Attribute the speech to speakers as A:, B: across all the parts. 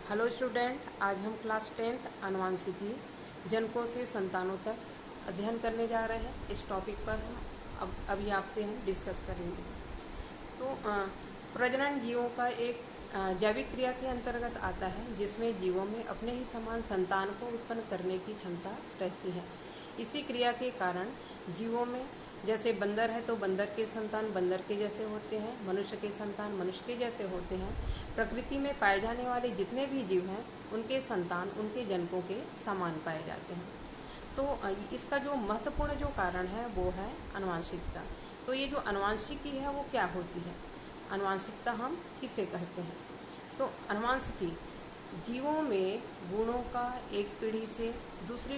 A: Hello student, आज हम class 10th आनुवांशिकी जनकों से संतानों तक अध्ययन करने जा रहे हैं। इस टॉपिक पर हम अभी आपसे हम डिस्कस करेंगे। तो प्रजनन जीवों का एक जैविक क्रिया के अंतर्गत आता है, जिसमें जीवों में अपने ही समान संतान को उत्पन्न करने की क्षमता रहती है। इसी क्रिया के कारण जीवों में, जैसे बंदर है तो बंदर के संतान बंदर के जैसे होते हैं, मनुष्य के संतान मनुष्य के जैसे होते हैं। प्रकृति में पाए जाने वाले जितने भी जीव हैं, उनके संतान उनके जनकों के समान पाए जाते हैं। तो इसका जो महत्वपूर्ण जो कारण है वो है आनुवंशिकता। तो ये जो आनुवंशिकी है वो क्या होती है, आनुवंशिकता हम किसे कहते हैं? तो आनुवंशिकी जीवों में गुणों का एक पीढ़ी से दूसरी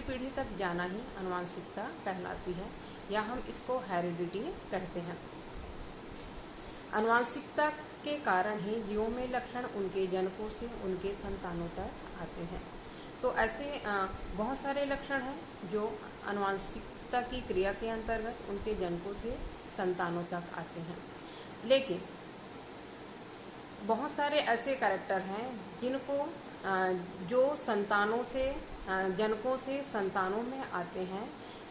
A: पीढ़ी तक जाना ही आनुवंशिकता कहलाती है, या हम इसको हेरिडिटी कहते हैं। आनुवंशिकता के कारण ही जीवों में लक्षण उनके जनकों से उनके संतानों तक आते हैं। तो ऐसे बहुत सारे लक्षण हैं जो आनुवंशिकता की क्रिया के अंतर्गत उनके जनकों से संतानों तक आते हैं। लेकिन बहुत सारे ऐसे कैरेक्टर हैं जिनको जो संतानों से जनकों से संतानों में आते हैं।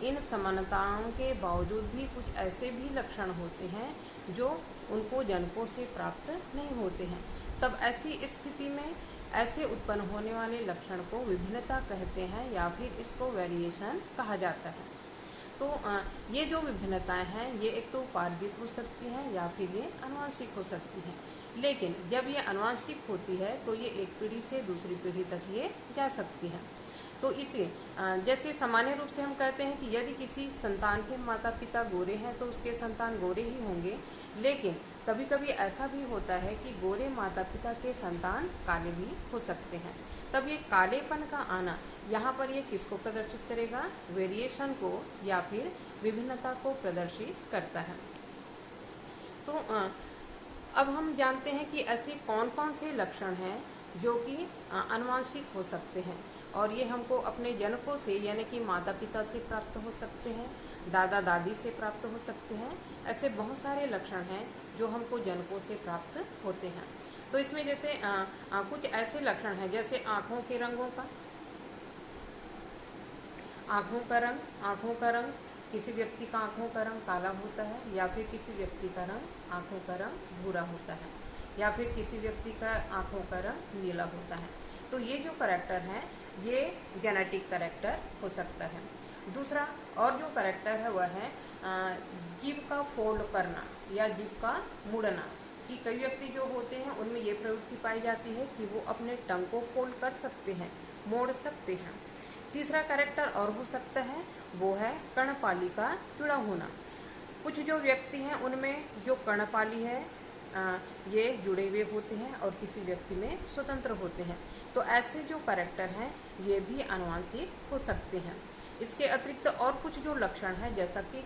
A: इन समानताओं के बावजूद भी कुछ ऐसे भी लक्षण होते हैं जो उनको जनकों से प्राप्त नहीं होते हैं। तब ऐसी स्थिति में ऐसे उत्पन्न होने वाले लक्षण को विभिन्नता कहते हैं, या फिर इसको वेरिएशन कहा जाता है। तो ये जो विभिन्नताएं हैं, ये एक तो उपार्जित हो सकती हैं या फिर ये आनुवंशिक हो सकती हैं। लेकिन जब ये आनुवंशिक होती है तो ये एक पीढ़ी से दूसरी पीढ़ी तक ये जा सकती है। तो इसे जैसे सामान्य रूप से हम कहते हैं कि यदि किसी संतान के माता पिता गोरे हैं तो उसके संतान गोरे ही होंगे। लेकिन कभी कभी ऐसा भी होता है कि गोरे माता पिता के संतान काले भी हो सकते हैं। तब ये कालेपन का आना यहाँ पर ये किसको प्रदर्शित करेगा? वेरिएशन को या फिर विभिन्नता को प्रदर्शित करता है। तो अब हम जानते हैं कि ऐसे कौन कौन से लक्षण हैं जो कि आनुवंशिक हो सकते हैं, और ये हमको अपने जनकों से यानी कि माता पिता से प्राप्त हो सकते हैं, दादा दादी से प्राप्त हो सकते हैं। ऐसे बहुत सारे लक्षण हैं जो हमको जनकों से प्राप्त होते हैं। तो इसमें जैसे कुछ ऐसे लक्षण हैं, जैसे आँखों के रंगों का, आँखों का रंग किसी व्यक्ति का आँखों का रंग काला होता है, या फिर किसी व्यक्ति का रंग आँखों का रंग भूरा होता है, या फिर किसी व्यक्ति का आँखों का रंग नीला होता है। तो ये जो करैक्टर है ये जेनेटिक करैक्टर हो सकता है। दूसरा और जो करैक्टर है वह है जीभ का फोल्ड करना या जीभ का मुड़ना। कि कई व्यक्ति जो होते हैं उनमें ये प्रवृत्ति पाई जाती है कि वो अपने टंग को फोल्ड कर सकते हैं, मोड़ सकते हैं। तीसरा कैरेक्टर और हो सकता है वो है कर्णपाली का जुड़ा होना। कुछ जो व्यक्ति हैं उनमें जो कर्णपाली है ये जुड़े हुए होते हैं और किसी व्यक्ति में स्वतंत्र होते हैं। तो ऐसे जो कैरेक्टर हैं ये भी आनुवंशिक हो सकते हैं। इसके अतिरिक्त और कुछ जो लक्षण हैं, जैसा कि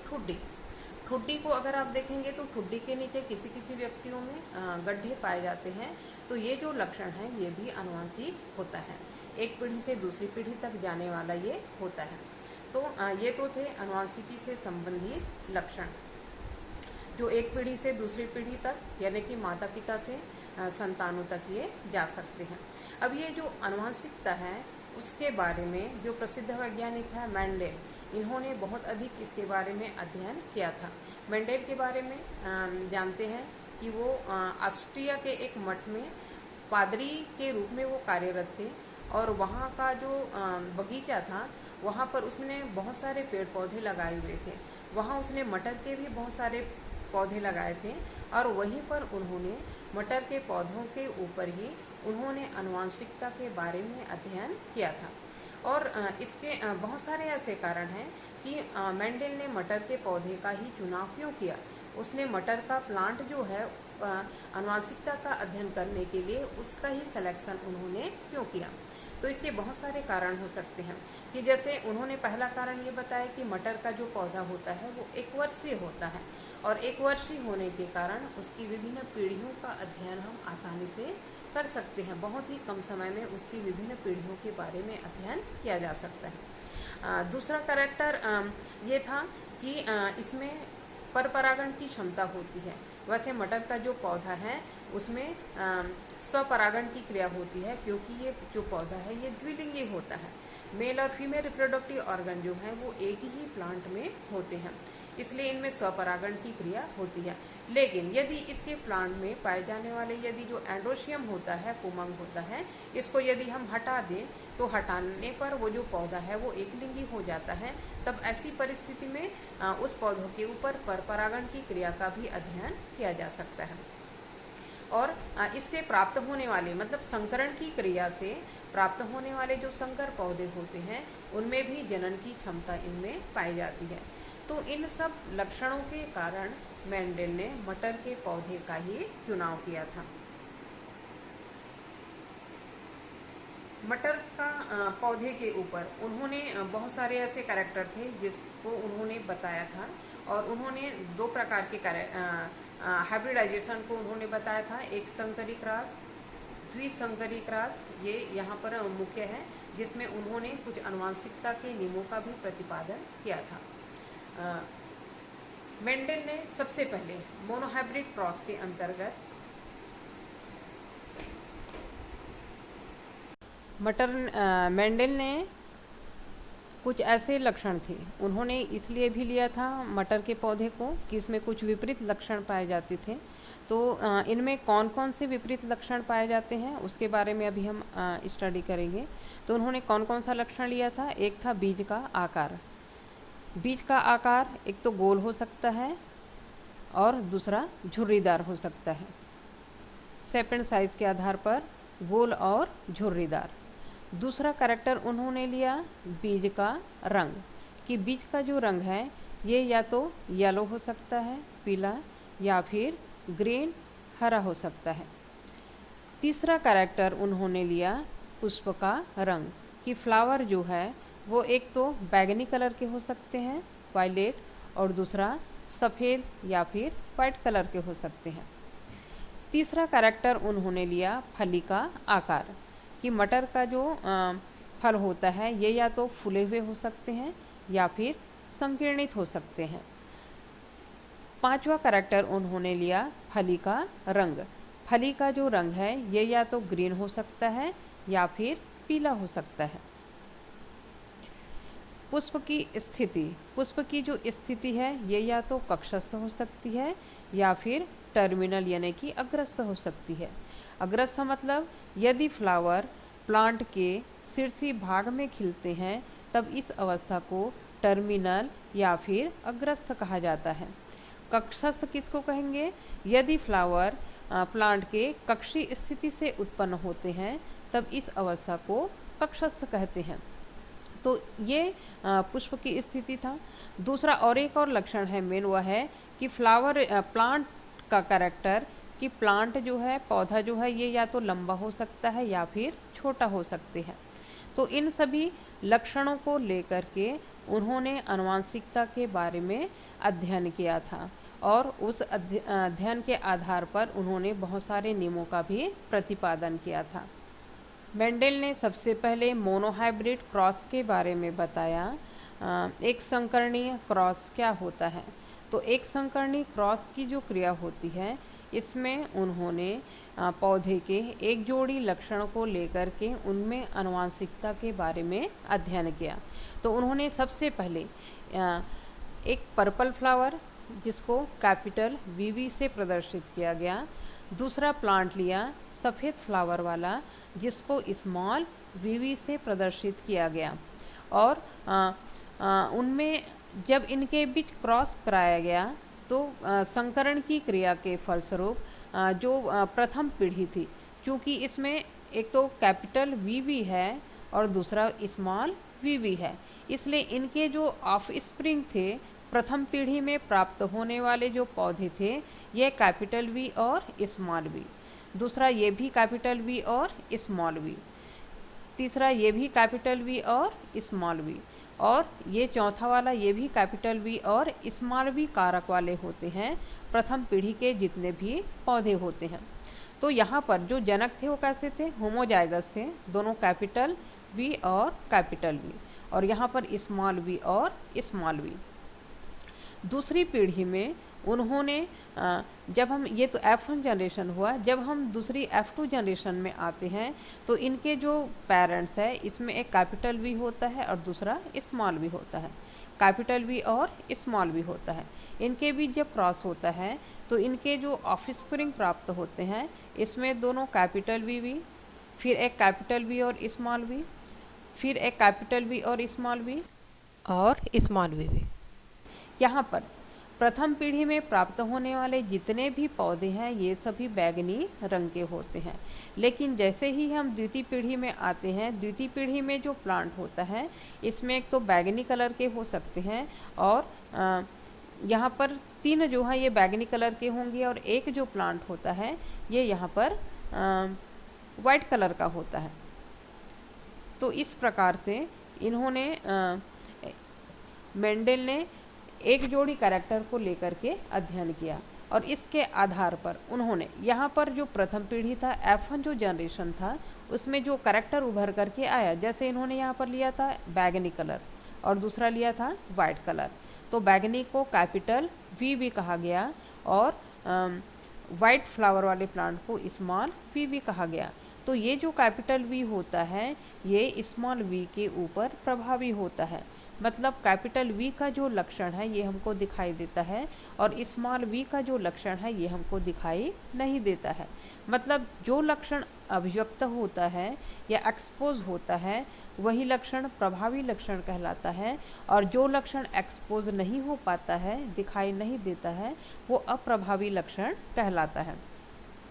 A: ठुड्डी को अगर आप देखेंगे तो ठुड्डी के नीचे किसी किसी व्यक्तियों में गड्ढे पाए जाते हैं। तो ये जो लक्षण है ये भी आनुवंशिक होता है, एक पीढ़ी से दूसरी पीढ़ी तक जाने वाला ये होता है। तो ये तो थे आनुवंशिकी से संबंधित लक्षण जो एक पीढ़ी से दूसरी पीढ़ी तक यानी कि माता पिता से संतानों तक ये जा सकते हैं। अब ये जो आनुवंशिकता है उसके बारे में जो प्रसिद्ध वैज्ञानिक है मेंडेल, इन्होंने बहुत अधिक इसके बारे में अध्ययन किया था। मेंडेल के बारे में जानते हैं कि वो ऑस्ट्रिया के एक मठ में पादरी के रूप में वो कार्यरत थे, और वहाँ का जो बगीचा था वहाँ पर उसने बहुत सारे पेड़ पौधे लगाए हुए थे। वहाँ उसने मटर के भी बहुत सारे पौधे लगाए थे, और वहीं पर उन्होंने मटर के पौधों के ऊपर ही उन्होंने आनुवंशिकता के बारे में अध्ययन किया था। और इसके बहुत सारे ऐसे कारण हैं कि मेंडेल ने मटर के पौधे का ही चुनाव क्यों किया। उसने मटर का प्लांट जो है आनुवंशिकता का अध्ययन करने के लिए उसका ही सिलेक्शन उन्होंने क्यों किया। तो इसके बहुत सारे कारण हो सकते हैं कि जैसे उन्होंने पहला कारण ये बताया कि मटर का जो पौधा होता है वो एक वर्षीय होता है, और एक वर्षीय होने के कारण उसकी विभिन्न पीढ़ियों का अध्ययन हम आसानी से कर सकते हैं। बहुत ही कम समय में उसकी विभिन्न पीढ़ियों के बारे में अध्ययन किया जा सकता है। दूसरा कैरेक्टर ये था कि इसमें परपरागण की क्षमता होती है। वैसे मटर का जो पौधा है उसमें स्वपरागण की क्रिया होती है, क्योंकि ये जो पौधा है ये द्विलिंगी होता है। मेल और फीमेल रिप्रोडक्टिव ऑर्गन जो है वो एक ही प्लांट में होते हैं, इसलिए इनमें स्वपरागण की क्रिया होती है। लेकिन यदि इसके प्लांट में पाए जाने वाले यदि जो एंड्रोशियम होता है, पुमंग होता है, इसको यदि हम हटा दें तो हटाने पर वो जो पौधा है वो एक लिंगी हो जाता है। तब ऐसी परिस्थिति में उस पौधों के ऊपर परपरागण की क्रिया का भी अध्ययन किया जा सकता है। और इससे प्राप्त होने वाले मतलब संकरण की क्रिया से प्राप्त होने वाले जो संकर पौधे होते हैं उनमें भी जनन की क्षमता इनमें पाई जाती है। तो इन सब लक्षणों के कारण मेंडल ने मटर के पौधे का ही चुनाव किया था। मटर का पौधे के ऊपर उन्होंने बहुत सारे ऐसे कैरेक्टर थे जिसको उन्होंने बताया था, और उन्होंने दो प्रकार के हाइब्रिडाइजेशन को उन्होंने बताया था। एक संकरी क्रॉस, द्विसंकरी क्रॉस, ये यहाँ पर मुख्य है, जिसमें उन्होंने कुछ आनुवंशिकता के नियमों का भी प्रतिपादन किया था। मेंडल ने सबसे पहले मोनोहाइब्रिड क्रॉस के अंतर्गत मेंडल ने कुछ ऐसे लक्षण थे, उन्होंने इसलिए भी लिया था मटर के पौधे को कि इसमें कुछ विपरीत लक्षण पाए जाते थे। तो इनमें कौन कौन से विपरीत लक्षण पाए जाते हैं उसके बारे में अभी हम स्टडी करेंगे। तो उन्होंने कौन कौन सा लक्षण लिया था। एक था बीज का आकार। बीज का आकार एक तो गोल हो सकता है और दूसरा झुर्रीदार हो सकता है। शेप एंड साइज के आधार पर गोल और झुर्रीदार। दूसरा कैरेक्टर उन्होंने लिया बीज का रंग, कि बीज का जो रंग है ये या तो येलो हो सकता है, पीला, या फिर ग्रीन, हरा हो सकता है। तीसरा कैरेक्टर उन्होंने लिया पुष्प का रंग, कि फ्लावर जो है वो एक तो बैगनी कलर के हो सकते हैं, वायलेट, और दूसरा सफ़ेद या फिर वाइट कलर के हो सकते हैं। तीसरा कैरेक्टर उन्होंने लिया फली का आकार, कि मटर का जो फल होता है ये या तो फूले हुए हो सकते हैं या फिर संकीर्णित हो सकते हैं। पांचवा कैरेक्टर उन्होंने लिया फली का रंग। फली का जो रंग है ये या तो ग्रीन हो सकता है या फिर पीला हो सकता है। पुष्प की स्थिति, पुष्प की जो स्थिति है ये या तो कक्षस्थ हो सकती है या फिर टर्मिनल यानी कि अग्रस्थ हो सकती है। अग्रस्थ मतलब यदि फ्लावर प्लांट के शीर्षी भाग में खिलते हैं तब इस अवस्था को टर्मिनल या फिर अग्रस्थ कहा जाता है। कक्षस्थ किसको कहेंगे, यदि फ्लावर प्लांट के कक्षीय स्थिति से उत्पन्न होते हैं तब इस अवस्था को कक्षस्थ कहते हैं। तो ये पुष्प की स्थिति था। दूसरा और एक और लक्षण है मेन, वह है कि फ्लावर प्लांट का कैरेक्टर, कि प्लांट जो है, पौधा जो है ये या तो लंबा हो सकता है या फिर छोटा हो सकते हैं। तो इन सभी लक्षणों को लेकर के उन्होंने आनुवंशिकता के बारे में अध्ययन किया था, और उस अध्ययन के आधार पर उन्होंने बहुत सारे नियमों का भी प्रतिपादन किया था। मेंडल ने सबसे पहले मोनोहाइब्रिड क्रॉस के बारे में बताया। एक संकरणीय क्रॉस क्या होता है। तो एक संकरणीय क्रॉस की जो क्रिया होती है इसमें उन्होंने पौधे के एक जोड़ी लक्षणों को लेकर के उनमें आनुवंशिकता के बारे में अध्ययन किया। तो उन्होंने सबसे पहले एक पर्पल फ्लावर जिसको कैपिटल वीवी से प्रदर्शित किया गया, दूसरा प्लांट लिया सफ़ेद फ्लावर वाला जिसको स्मॉल वीवी से प्रदर्शित किया गया, और उनमें जब इनके बीच क्रॉस कराया गया तो संकरण की क्रिया के फलस्वरूप जो प्रथम पीढ़ी थी, क्योंकि इसमें एक तो कैपिटल वीवी है और दूसरा स्मॉल वीवी है, इसलिए इनके जो ऑफ स्प्रिंग थे प्रथम पीढ़ी में प्राप्त होने वाले जो पौधे थे ये कैपिटल वी और स्मॉल वी, दूसरा ये भी कैपिटल वी और स्मॉल वी, तीसरा ये भी कैपिटल वी और स्मॉल वी, और ये चौथा वाला ये भी कैपिटल वी और स्मॉल वी कारक वाले होते हैं प्रथम पीढ़ी के जितने भी पौधे होते हैं। तो यहाँ पर जो जनक थे वो कैसे थे, होमोजाइगस थे, दोनों कैपिटल वी और कैपिटल वी, और यहाँ पर स्मॉल वी और स्मॉल वी। दूसरी पीढ़ी में उन्होंने जब हम, ये तो F1 जनरेशन हुआ, जब हम दूसरी F2 जनरेशन में आते हैं तो इनके जो पेरेंट्स है इसमें एक कैपिटल वी होता है और दूसरा स्मॉल वी होता है। कैपिटल वी और स्मॉल वी होता है। इनके बीच जब क्रॉस होता है तो इनके जो ऑफस्प्रिंग प्राप्त होते हैं इसमें दोनों कैपिटल वी, फिर एक कैपिटल वी और स्मॉल वी, फिर एक कैपिटल वी और स्मॉल वी
B: और स्मॉल वी भी।
A: यहाँ पर प्रथम पीढ़ी में प्राप्त होने वाले जितने भी पौधे हैं ये सभी बैंगनी रंग के होते हैं। लेकिन जैसे ही हम द्वितीय पीढ़ी में आते हैं, द्वितीय पीढ़ी में जो प्लांट होता है इसमें एक तो बैंगनी कलर के हो सकते हैं और यहाँ पर 3 जो है ये बैंगनी कलर के होंगे और एक जो प्लांट होता है ये यहाँ पर वाइट कलर का होता है। तो इस प्रकार से इन्होंने मेंडल ने एक जोड़ी कैरेक्टर को लेकर के अध्ययन किया और इसके आधार पर उन्होंने यहाँ पर जो प्रथम पीढ़ी था F1 जो जनरेशन था उसमें जो कैरेक्टर उभर करके आया, जैसे इन्होंने यहाँ पर लिया था बैगनी कलर और दूसरा लिया था वाइट कलर, तो बैगनी को कैपिटल वी भी कहा गया और वाइट फ्लावर वाले प्लांट को स्मॉल वी भी कहा गया। तो ये जो कैपिटल वी होता है ये स्मॉल वी के ऊपर प्रभावी होता है। मतलब कैपिटल वी का जो लक्षण है ये हमको दिखाई देता है और स्मॉल वी का जो लक्षण है ये हमको दिखाई नहीं देता है। मतलब जो लक्षण अभिव्यक्त होता है या एक्सपोज होता है वही लक्षण प्रभावी लक्षण कहलाता है और जो लक्षण एक्सपोज नहीं हो पाता है, दिखाई नहीं देता है, वो अप्रभावी लक्षण कहलाता है।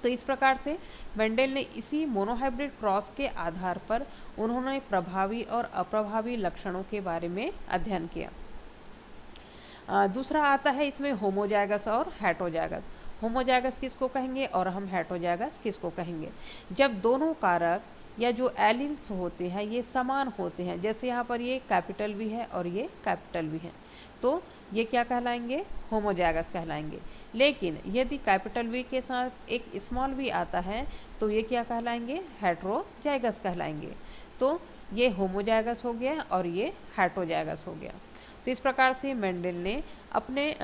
A: तो इस प्रकार से मेंडल ने इसी मोनोहाइब्रिड क्रॉस के आधार पर उन्होंने प्रभावी और अप्रभावी लक्षणों के बारे में अध्ययन किया। दूसरा आता है इसमें होमोजाइगस और हेटरोजाइगस। होमोजाइगस किसको कहेंगे और हम हेटरोजाइगस किसको कहेंगे? जब दोनों कारक या जो एलिल्स होते हैं ये समान होते हैं, जैसे यहाँ पर ये कैपिटल वी है और ये कैपिटल वी है, तो ये क्या कहलाएंगे? होमोजाइगस कहलाएंगे। लेकिन यदि कैपिटल वी के साथ एक स्मॉल वी आता है तो ये क्या कहलाएंगे? हेटरोजाइगस कहलाएंगे। तो ये होमोजाइगस हो गया और ये हेटरोजाइगस हो गया। तो इस प्रकार से मेंडल ने अपने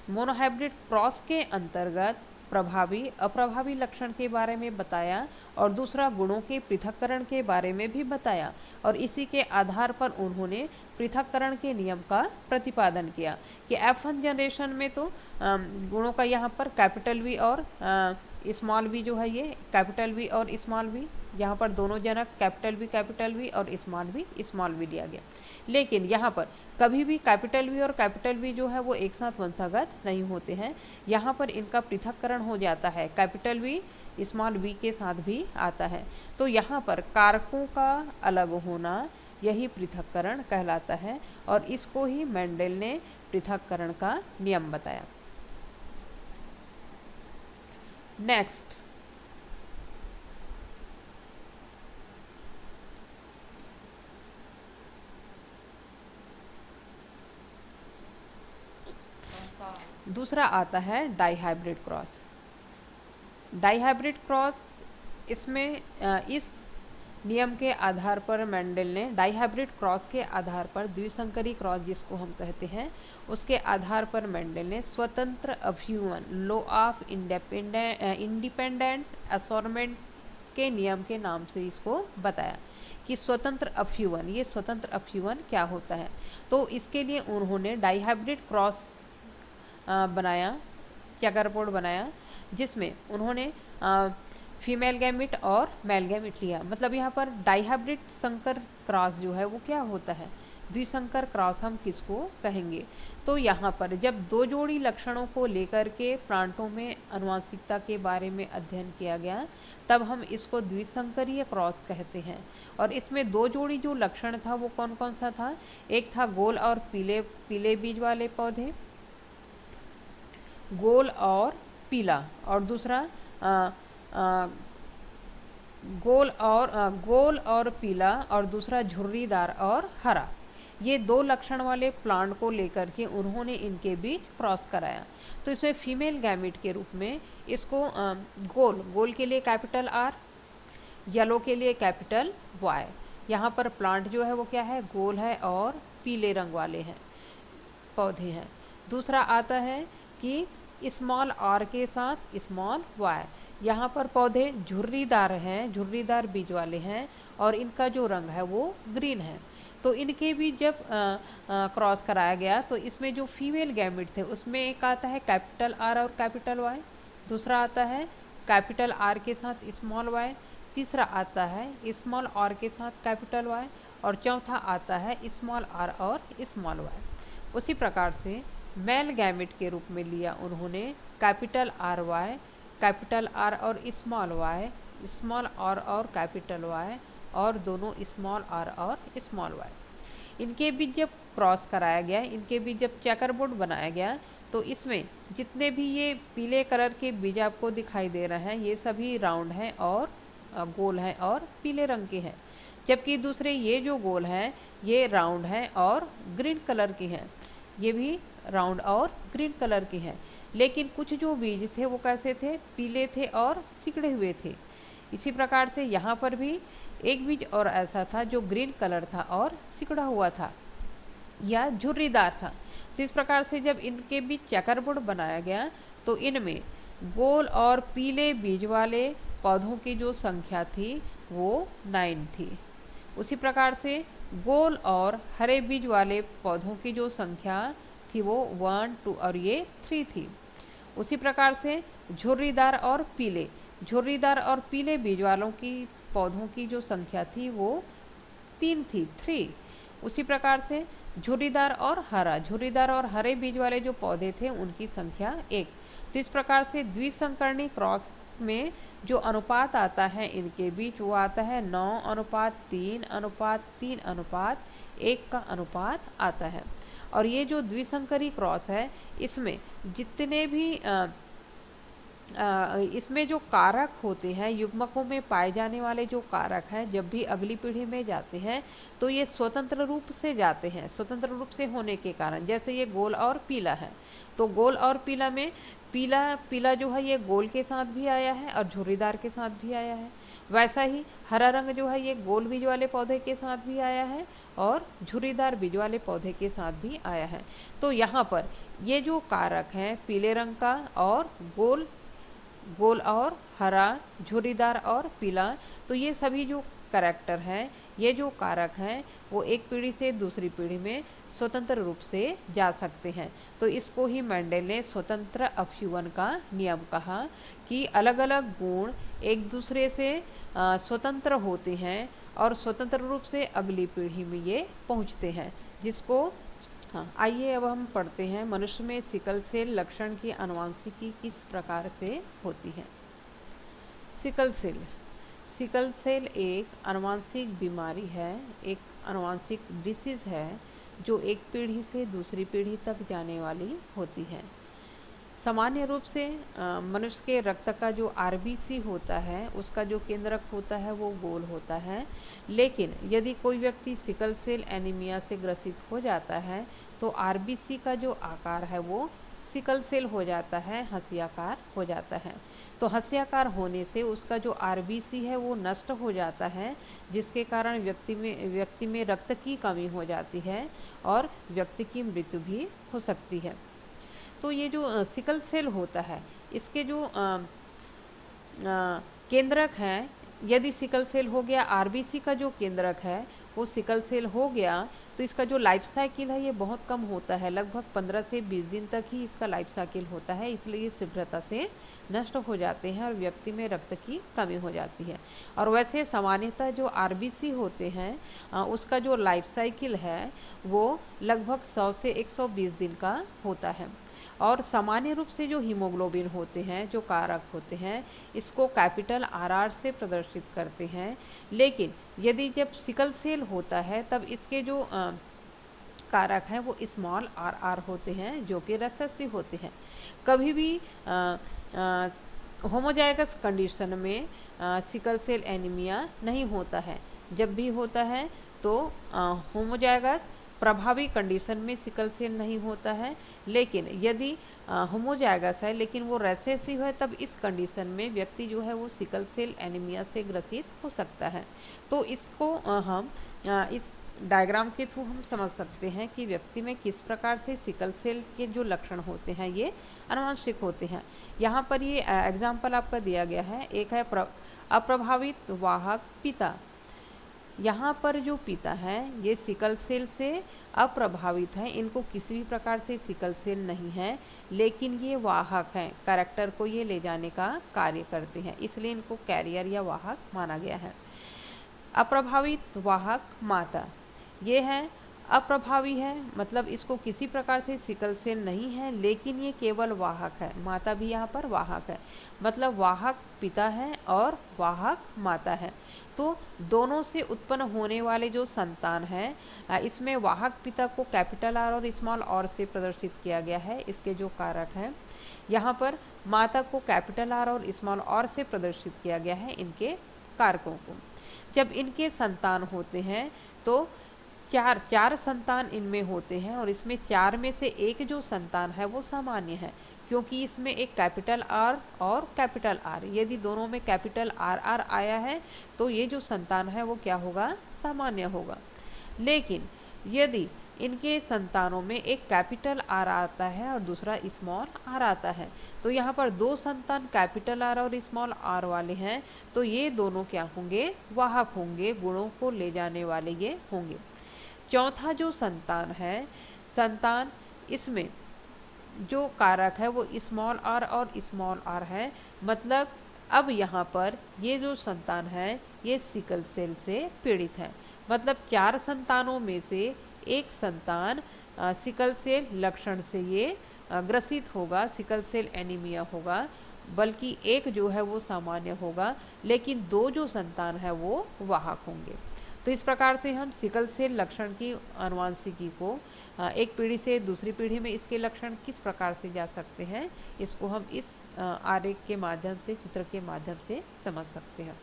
A: मोनोहाइब्रिड क्रॉस के अंतर्गत प्रभावी अप्रभावी लक्षण के बारे में बताया और दूसरा गुणों के पृथक्करण के बारे में भी बताया और इसी के आधार पर उन्होंने पृथक्करण के नियम का प्रतिपादन किया कि F1 जनरेशन में तो गुणों का यहाँ पर कैपिटल वी और स्मॉल वी जो है ये कैपिटल वी और स्मॉल वी, यहाँ पर दोनों जनक कैपिटल वी और स्मॉल वी लिया गया। लेकिन यहाँ पर कभी भी कैपिटल वी और कैपिटल वी जो है वो एक साथ वंशागत नहीं होते हैं, यहाँ पर इनका पृथक्करण हो जाता है, कैपिटल वी स्मॉल वी के साथ भी आता है। तो यहाँ पर कारकों का अलग होना यही पृथक्करण कहलाता है और इसको ही मेंडल ने पृथक्करण का नियम बताया। नेक्स्ट, दूसरा आता है डाइहाइब्रिड क्रॉस। डाइहाइब्रिड क्रॉस, इसमें इस नियम के आधार पर मेंडल ने डाइहाइब्रिड क्रॉस के आधार पर द्विसंकरी क्रॉस जिसको हम कहते हैं उसके आधार पर मेंडल ने स्वतंत्र अभ्युवन लॉ ऑफ इंडिपेंडेंट असॉर्टमेंट के नियम के नाम से इसको बताया कि स्वतंत्र अभ्युवन, ये स्वतंत्र अभ्युवन क्या होता है। तो इसके लिए उन्होंने डाइहाइब्रिड क्रॉस बनाया, चेकरबोर्ड बनाया जिसमें उन्होंने फीमेल गैमिट और मेल गैमिट लिया। मतलब यहाँ पर डाइहाइब्रिड संकर क्रॉस जो है वो क्या होता है? द्विसंकर क्रॉस हम किसको कहेंगे? तो यहाँ पर जब दो जोड़ी लक्षणों को लेकर के प्लांटों में आनुवंशिकता के बारे में अध्ययन किया गया तब हम इसको द्विसंकरीय क्रॉस कहते हैं। और इसमें दो जोड़ी जो लक्षण था वो कौन कौन सा था? एक था गोल और पीले बीज वाले पौधे, गोल और पीला, और दूसरा गोल और पीला और दूसरा झुर्रीदार और हरा। ये दो लक्षण वाले प्लांट को लेकर के उन्होंने इनके बीच क्रॉस कराया। तो इसमें फीमेल गैमिट के रूप में इसको गोल के लिए कैपिटल R, येलो के लिए कैपिटल Y। यहाँ पर प्लांट जो है वो क्या है? गोल है और पीले रंग वाले हैं, पौधे हैं। दूसरा आता है कि
B: स्मॉल आर के साथ स्मॉल वाई। यहाँ पर पौधे झुर्रीदार हैं, झुर्रीदार बीज वाले हैं और इनका जो रंग है वो ग्रीन है। तो इनके बीच जब क्रॉस कराया गया तो इसमें जो फीमेल गैमेट थे उसमें एक आता है कैपिटल आर और कैपिटल वाई, दूसरा आता है कैपिटल आर के साथ स्मॉल वाई, तीसरा आता है स्मॉल आर के साथ कैपिटल वाई और चौथा आता है स्मॉल आर और स्मॉल वाई। उसी प्रकार से मेल गैमेट के रूप में लिया उन्होंने capital R Y, capital R और वाई, स्मॉल आर और कैपिटल वाई और दोनों स्मॉल आर और स्मॉल वाई। इनके बीच जब क्रॉस कराया गया, इनके बीच जब चेकर बोर्ड बनाया गया तो इसमें जितने भी ये पीले कलर के बीज आपको दिखाई दे रहे हैं ये सभी राउंड हैं और गोल हैं और पीले रंग के हैं, जबकि दूसरे ये जो गोल हैं ये राउंड हैं और ग्रीन कलर के हैं, ये भी राउंड और ग्रीन कलर के हैं। लेकिन कुछ जो बीज थे वो कैसे थे, पीले थे और सिकड़े हुए थे। इसी प्रकार से यहाँ पर भी एक बीज और ऐसा था जो ग्रीन कलर था और सिकड़ा हुआ था या झुर्रीदार था। तो इस प्रकार से जब इनके बीच चेकरबोर्ड बनाया गया तो इनमें गोल और पीले बीज वाले पौधों की जो संख्या थी वो 9 थी। उसी प्रकार से गोल और हरे बीज वाले पौधों की जो संख्या थी वो 1, 2 और ये 3 थी। उसी प्रकार से झुर्रीदार और पीले बीज वालों की पौधों की जो संख्या थी वो 3 थी, 3। उसी प्रकार से झुर्रीदार और हरे बीज वाले जो पौधे थे उनकी संख्या 1। तो इस प्रकार से द्विसंकरणी क्रॉस में जो अनुपात आता है इनके बीच वो आता है 9:3:3:1 का अनुपात आता है। और ये जो द्विसंकरी क्रॉस है इसमें जितने भी इसमें जो कारक होते हैं, युग्मकों में पाए जाने वाले जो कारक हैं जब भी अगली पीढ़ी में जाते हैं तो ये स्वतंत्र रूप से जाते हैं। स्वतंत्र रूप से होने के कारण जैसे ये गोल और पीला है तो गोल और पीला में पीला जो है ये गोल के साथ भी आया है और झुर्रीदार के साथ भी आया है। वैसा ही हरा रंग जो है ये गोल बीज वाले पौधे के साथ भी आया है और झुर्रीदार बीज वाले पौधे के साथ भी आया है। तो यहाँ पर ये जो कारक हैं पीले रंग का और गोल और हरा, झुर्रीदार और पीला, तो ये सभी जो करैक्टर हैं, ये जो कारक हैं वो एक पीढ़ी से दूसरी पीढ़ी में स्वतंत्र रूप से जा सकते हैं। तो इसको ही मेंडल ने स्वतंत्र अपव्यूहन का नियम कहा कि अलग अलग गुण एक दूसरे से स्वतंत्र होते हैं और स्वतंत्र रूप से अगली पीढ़ी में ये पहुंचते हैं, जिसको आइए अब हम पढ़ते हैं मनुष्य में सिकल सेल लक्षण की आनुवंशिकी किस प्रकार से होती है। सिकल सेल एक आनुवंशिक बीमारी है, एक आनुवंशिक डिसीज है जो एक पीढ़ी से दूसरी पीढ़ी तक जाने वाली होती है। सामान्य रूप से मनुष्य के रक्त का जो आरबीसी होता है उसका जो केंद्रक होता है वो गोल होता है, लेकिन यदि कोई व्यक्ति सिकल सेल एनीमिया से ग्रसित हो जाता है तो आरबीसी का जो आकार है वो सिकल सेल हो जाता है, हंसियाकार हो जाता है। तो हंसियाकार होने से उसका जो आरबीसी है वो नष्ट हो जाता है, जिसके कारण व्यक्ति में रक्त की कमी हो जाती है और व्यक्ति की मृत्यु भी हो सकती है। तो ये जो सिकल सेल होता है इसके जो केंद्रक हैं, यदि सिकल सेल हो गया, आरबीसी का जो केंद्रक है वो सिकल सेल हो गया तो इसका जो लाइफ साइकिल है ये बहुत कम होता है, लगभग 15 से 20 दिन तक ही इसका लाइफ साइकिल होता है, इसलिए ये शीघ्रता से नष्ट हो जाते हैं और व्यक्ति में रक्त की कमी हो जाती है। और वैसे सामान्यतः जो आरबीसी होते हैं उसका जो लाइफ साइकिल है वो लगभग 100 से 120 दिन का होता है। और सामान्य रूप से जो हीमोग्लोबिन होते हैं, जो कारक होते हैं, इसको कैपिटल आर से प्रदर्शित करते हैं, लेकिन यदि जब सिकल सेल होता है तब इसके जो कारक हैं वो स्मॉल आर होते हैं जो कि रेसेसिव होते हैं। कभी भी होमोजाइगस कंडीशन में सिकल सेल एनीमिया नहीं होता है। जब भी होता है तो होमोजाइगस प्रभावी कंडीशन में सिकल सेल नहीं होता है, लेकिन यदि होमोजाइगस है लेकिन वो रेसेसिव है तब इस कंडीशन में व्यक्ति जो है वो सिकल सेल एनीमिया से ग्रसित हो सकता है। तो इसको हम इस डायग्राम के थ्रू हम समझ सकते हैं कि व्यक्ति में किस प्रकार से सिकल सेल के जो लक्षण होते हैं ये आनुवंशिक होते हैं। यहाँ पर ये एग्जाम्पल आपका दिया गया है। एक है अप्रभावित वाहक पिता। यहाँ पर जो पिता हैं ये सिकल सेल से अप्रभावित हैं, इनको किसी भी प्रकार से सिकल सेल नहीं है, लेकिन ये वाहक हैं, कैरेक्टर को ये ले जाने का कार्य करते हैं, इसलिए इनको कैरियर या वाहक माना गया है। अप्रभावित वाहक माता, ये है अप्रभावी है, मतलब इसको किसी प्रकार से सिकल सेल नहीं है, लेकिन ये केवल वाहक है। माता भी यहाँ पर वाहक है, मतलब वाहक पिता है और वाहक माता है। तो दोनों से उत्पन्न होने वाले जो संतान हैं, इसमें वाहक पिता को कैपिटल आर और स्मॉल आर से प्रदर्शित किया गया है। इसके जो कारक हैं, यहाँ पर माता को कैपिटल आर और स्मॉल आर से प्रदर्शित किया गया है इनके कारकों को। जब इनके संतान होते हैं तो चार संतान इनमें होते हैं, और इसमें चार में से एक जो संतान है वो सामान्य है, क्योंकि इसमें एक कैपिटल आर और कैपिटल आर, यदि दोनों में कैपिटल आर आर आया है तो ये जो संतान है वो क्या होगा, सामान्य होगा। लेकिन यदि इनके संतानों में एक कैपिटल आर आता है और दूसरा स्मॉल आर आता है, तो यहाँ पर दो संतान कैपिटल आर और स्मॉल आर वाले हैं, तो ये दोनों क्या होंगे, वाहक होंगे, गुणों को ले जाने वाले ये होंगे। चौथा जो संतान है, संतान इसमें जो कारक है वो स्मॉल आर और स्मॉल आर है, मतलब अब यहाँ पर ये जो संतान है ये सिकल सेल से पीड़ित है, मतलब चार संतानों में से एक संतान सिकल सेल लक्षण से ये ग्रसित होगा, सिकल सेल एनीमिया होगा, बल्कि एक जो है वो सामान्य होगा, लेकिन दो जो संतान है वो वाहक होंगे। तो इस प्रकार से हम सिकल सेल लक्षण की आनुवंशिकी को एक पीढ़ी से दूसरी पीढ़ी में इसके लक्षण किस प्रकार से जा सकते हैं, इसको हम इस आरेख के माध्यम से, चित्र के माध्यम से समझ सकते हैं।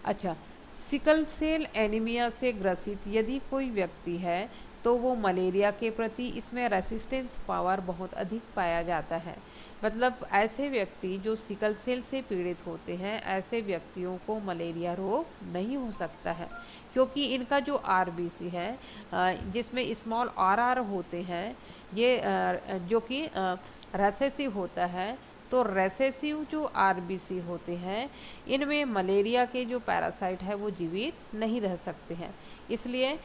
B: अच्छा, सिकल सेल एनीमिया से ग्रसित यदि कोई व्यक्ति है तो वो मलेरिया के प्रति इसमें रेसिस्टेंस पावर बहुत अधिक पाया जाता है, मतलब ऐसे व्यक्ति जो सिकल सेल से पीड़ित होते हैं, ऐसे व्यक्तियों को मलेरिया रोग नहीं हो सकता है, क्योंकि इनका जो आरबीसी है जिसमें स्मॉल आर होते हैं, ये जो कि रेसेसिव होता है, तो रेसेसिव जो आरबीसी होते हैं इनमें मलेरिया के जो पैरासाइट है वो जीवित नहीं रह सकते हैं, इसलिए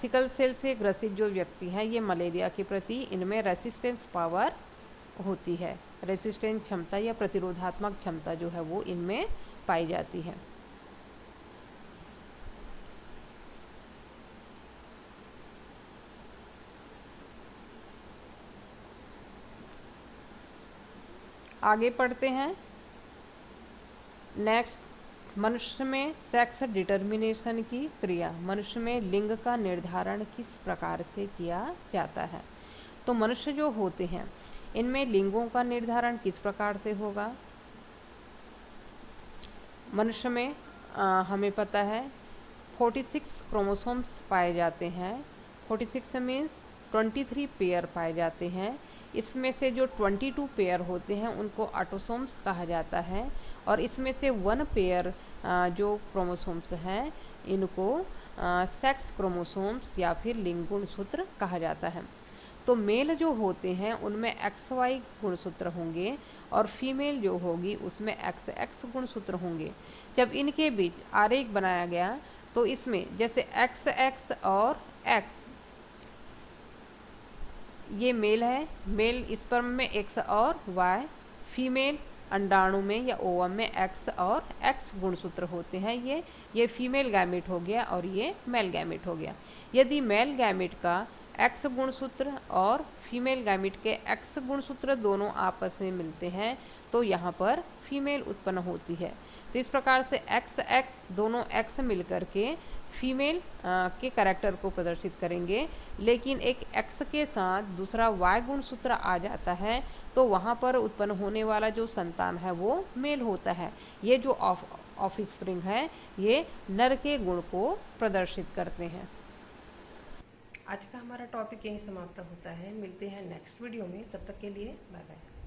B: सिकल सेल से ग्रसित जो व्यक्ति हैं ये मलेरिया के प्रति इनमें रेसिस्टेंस पावर होती है, रेसिस्टेंस क्षमता या प्रतिरोधात्मक क्षमता जो है वो इनमें पाई जाती है। आगे पढ़ते हैं। नेक्स्ट, मनुष्य में सेक्स डिटर्मिनेशन की क्रिया, मनुष्य में लिंग का निर्धारण किस प्रकार से किया जाता है। तो मनुष्य जो होते हैं इनमें लिंगों का निर्धारण किस प्रकार से होगा। मनुष्य में हमें पता है 46 क्रोमोसोम्स पाए जाते हैं, 46 मीन्स 23 पेयर पाए जाते हैं, इसमें से जो 22 पेयर होते हैं उनको ऑटोसोम्स कहा जाता है, और इसमें से 1 पेयर जो क्रोमोसोम्स हैं इनको सेक्स क्रोमोसोम्स या फिर लिंग गुणसूत्र कहा जाता है। तो मेल जो होते हैं उनमें XY गुणसूत्र होंगे और फीमेल जो होगी उसमें XX गुणसूत्र होंगे। जब इनके बीच आरेख बनाया गया तो इसमें जैसे XX और X, ये मेल है, मेल स्पर्म में X और Y, फीमेल अंडाणु में या ओवम में X और X गुणसूत्र होते हैं। ये फीमेल गैमेट हो गया और ये मेल गैमेट हो गया। यदि मेल गैमेट का X गुणसूत्र और फीमेल गैमेट के X गुणसूत्र दोनों आपस में मिलते हैं तो यहाँ पर फीमेल उत्पन्न होती है। तो इस प्रकार से XX दोनों X मिलकर के फीमेल के करैक्टर को प्रदर्शित करेंगे, लेकिन एक X के साथ दूसरा Y गुणसूत्र आ जाता है तो वहाँ पर उत्पन्न होने वाला जो संतान है वो मेल होता है। ये जो ऑफस्प्रिंग है ये नर के गुण को प्रदर्शित करते हैं।
A: आज का हमारा टॉपिक यही समाप्त होता है। मिलते हैं नेक्स्ट वीडियो में, तब तक के लिए बाय बाय।